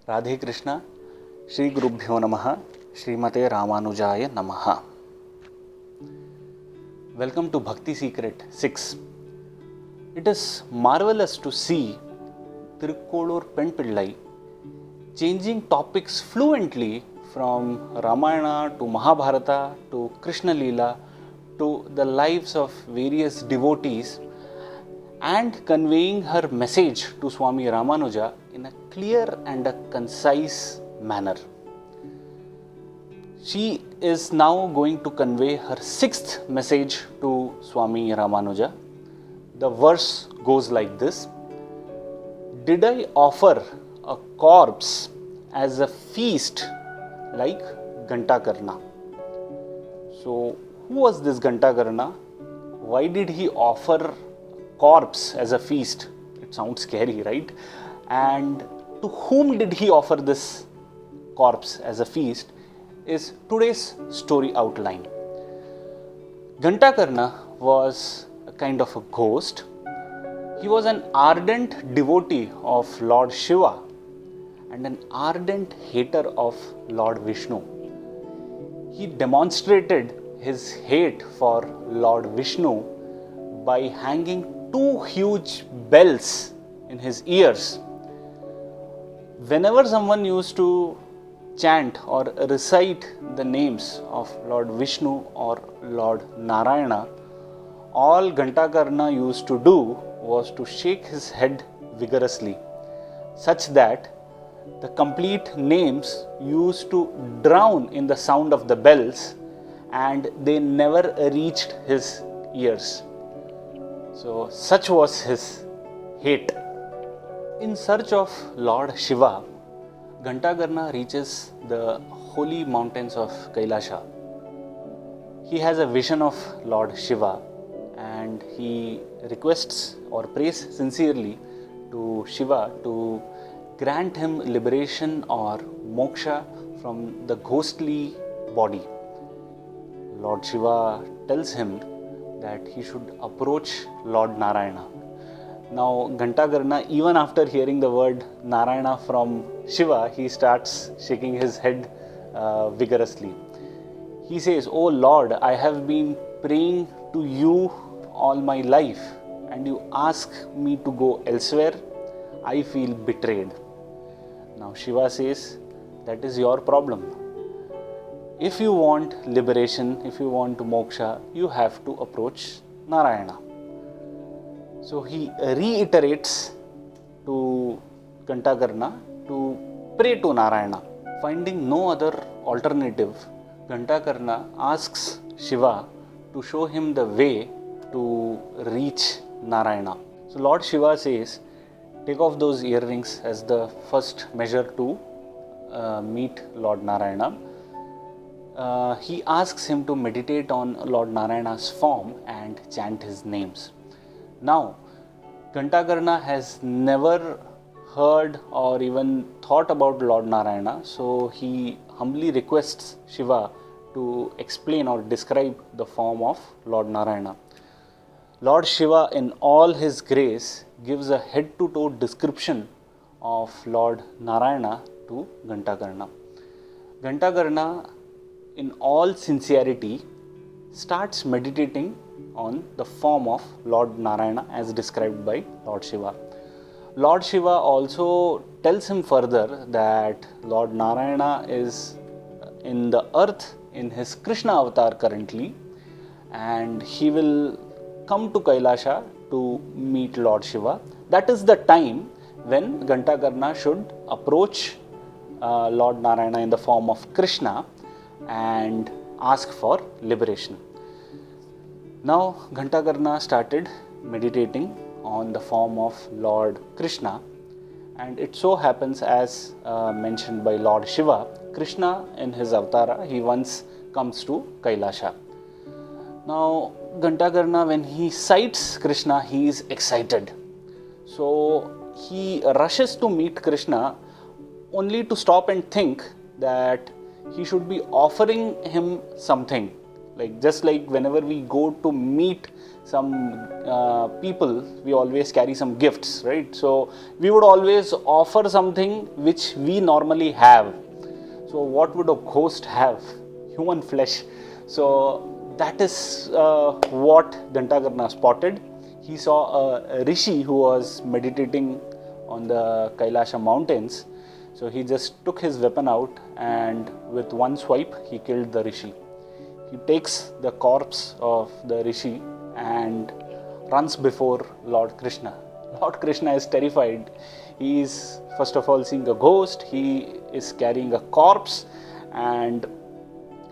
राधे कृष्णा. श्री गुरुभ्यो नमः. श्रीमते रामानुजाय नमः. Welcome to Bhakti Secret 6. It is marvelous to see Tirukkolur Pen Pillai changing topics fluently from Ramayana to Mahabharata to Krishna Leela to the lives of various devotees and conveying her message to Swami Ramanuja in a clear and a concise manner. She is now going to convey her sixth message to Swami Ramanuja. The verse goes like this: Did I offer a corpse as a feast like Ghantakarna? So, who was this Ghantakarna? Why did he offer corpse as a feast? It sounds scary, right? And to whom did he offer this corpse as a feast is today's story outline. Ghantakarna was a kind of a ghost. He was an ardent devotee of Lord Shiva and an ardent hater of Lord Vishnu. He demonstrated his hate for Lord Vishnu by hanging two huge bells in his ears. Whenever someone used to chant or recite the names of Lord Vishnu or Lord Narayana, all Ghantakarna used to do was to shake his head vigorously, such that the complete names used to drown in the sound of the bells and they never reached his ears. So, such was his hate. In search of Lord Shiva, Ghantakarna reaches the holy mountains of Kailasha. He has a vision of Lord Shiva and he requests or prays sincerely to Shiva to grant him liberation or moksha from the ghostly body. Lord Shiva tells him that he should approach Lord Narayana. Now, Ghantakarna, even after hearing the word Narayana from Shiva, he starts shaking his head vigorously. He says, "Oh Lord, I have been praying to you all my life and you ask me to go elsewhere. I feel betrayed." Now, Shiva says, that is your problem. If you want liberation, if you want moksha, you have to approach Narayana. So he reiterates to Ghantakarna to pray to Narayana. Finding no other alternative, Ghantakarna asks Shiva to show him the way to reach Narayana. So Lord Shiva says, take off those earrings as the first measure to meet Lord Narayana. He asks him to meditate on Lord Narayana's form and chant his names. Now, Ghantakarna has never heard or even thought about Lord Narayana, so he humbly requests Shiva to explain or describe the form of Lord Narayana. Lord Shiva, in all his grace, gives a head-to-toe description of Lord Narayana to Ghantakarna. Ghantakarna, in all sincerity, starts meditating on the form of Lord Narayana as described by Lord Shiva. Lord Shiva also tells him further that Lord Narayana is in the earth in his Krishna avatar currently and he will come to Kailasha to meet Lord Shiva. That is the time when Ghantakarna should approach Lord Narayana in the form of Krishna and ask for liberation. Now, Ghantakarna started meditating on the form of Lord Krishna, and it so happens, as mentioned by Lord Shiva, Krishna in his avatara, he once comes to Kailasha. Now, Ghantakarna, when he sights Krishna, he is excited. So, he rushes to meet Krishna only to stop and think that he should be offering him something Like just like whenever we go to meet some people, we always carry some gifts, right? So we would always offer something which we normally have. So what would a ghost have? Human flesh. So that is what Ghantakarna spotted. He saw a rishi who was meditating on the Kailasha mountains. So he just took his weapon out and with one swipe he killed the rishi. He takes the corpse of the rishi and runs before Lord Krishna. Lord Krishna is terrified. He is first of all seeing a ghost, he is carrying a corpse, and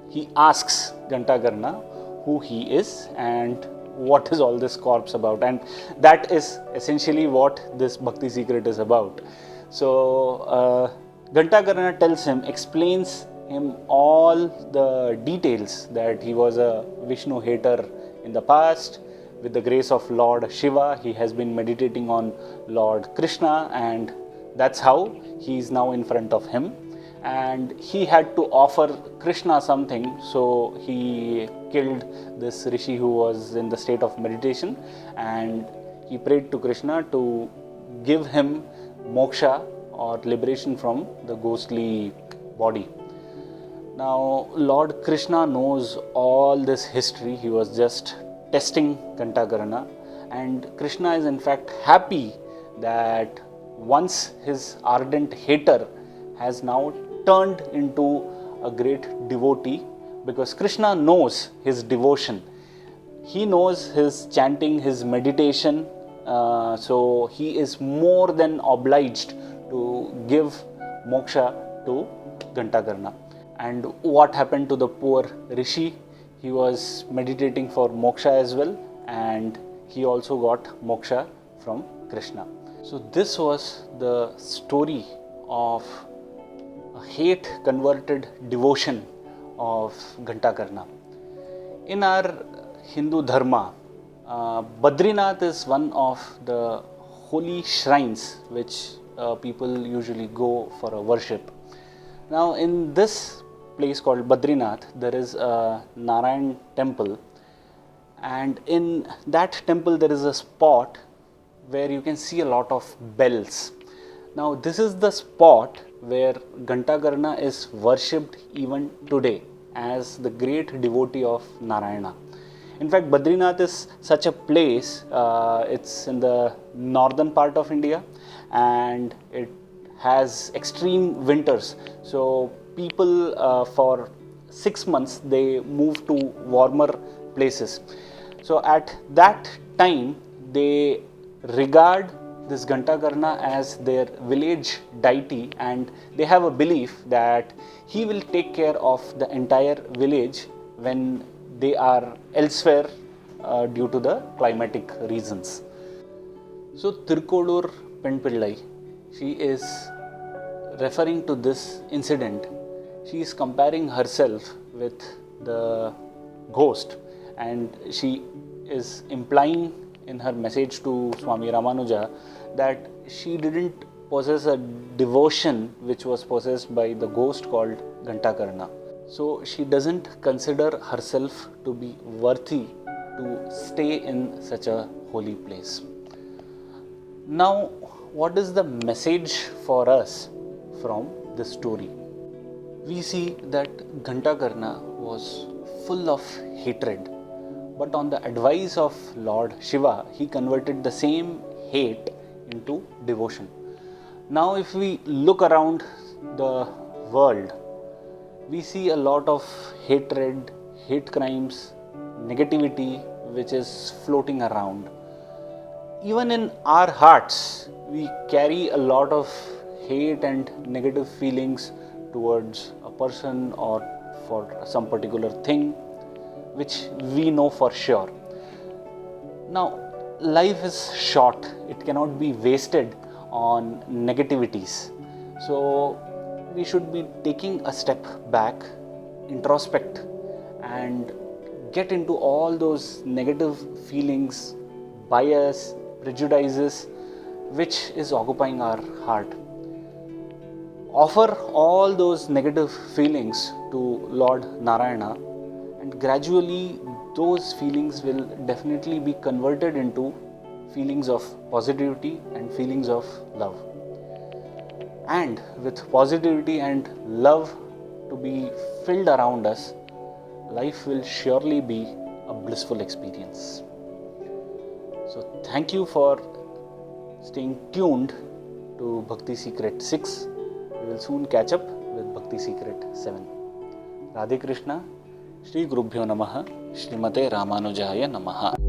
he asks Ghantakarna who he is and what is all this corpse about. And that is essentially what this Bhakti secret is about. So Ghantakarna tells him, explains him all the details, that he was a Vishnu hater in the past. With the grace of Lord Shiva, he has been meditating on Lord Krishna, and that's how he is now in front of him. And he had to offer Krishna something, so he killed this rishi who was in the state of meditation, and he prayed to Krishna to give him moksha or liberation from the ghostly body. Now Lord Krishna knows all this history. He was just testing Ghantakarna, and Krishna is in fact happy that once his ardent hater has now turned into a great devotee, because Krishna knows his devotion. He knows his chanting, his meditation, so he is more than obliged to give moksha to Ghantakarna. And what happened to the poor rishi? He was meditating for moksha as well, and he also got moksha from Krishna. So this was the story of a hate converted devotion of Ghantakarna. In our Hindu dharma, Badrinath is one of the holy shrines which people usually go for a worship. Now in this place called Badrinath, there is a Narayan temple, and in that temple there is a spot where you can see a lot of bells. Now this is the spot where Ghantakarna is worshipped even today as the great devotee of Narayana. In fact, Badrinath is such a place, it's in the northern part of India, and it has extreme winters. So people for 6 months they move to warmer places. So at that time they regard this Ghantakarna as their village deity, and they have a belief that he will take care of the entire village when they are elsewhere due to the climatic reasons. So Tirkolur Penpillai, she is referring to this incident. She is comparing herself with the ghost, and she is implying in her message to Swami Ramanuja that she didn't possess a devotion which was possessed by the ghost called Ghantakarna. So she doesn't consider herself to be worthy to stay in such a holy place. Now, what is the message for us from this story? We see that Ghantakarna was full of hatred, but on the advice of Lord Shiva, he converted the same hate into devotion. Now if we look around the world, we see a lot of hatred, hate crimes, negativity which is floating around. Even in our hearts, we carry a lot of hate and negative feelings towards a person or for some particular thing which we know for sure. Now, life is short, it cannot be wasted on negativities. So, we should be taking a step back, introspect, and get into all those negative feelings, bias, prejudices which is occupying our heart. Offer all those negative feelings to Lord Narayana and gradually those feelings will definitely be converted into feelings of positivity and feelings of love. And with positivity and love to be filled around us, life will surely be a blissful experience. So thank you for staying tuned to Bhakti Secret 6. We will soon catch up with Bhakti Secret 7. Radhe Krishna, Shri Gurubhyo Namaha, Shrimate Ramanujaya Namaha.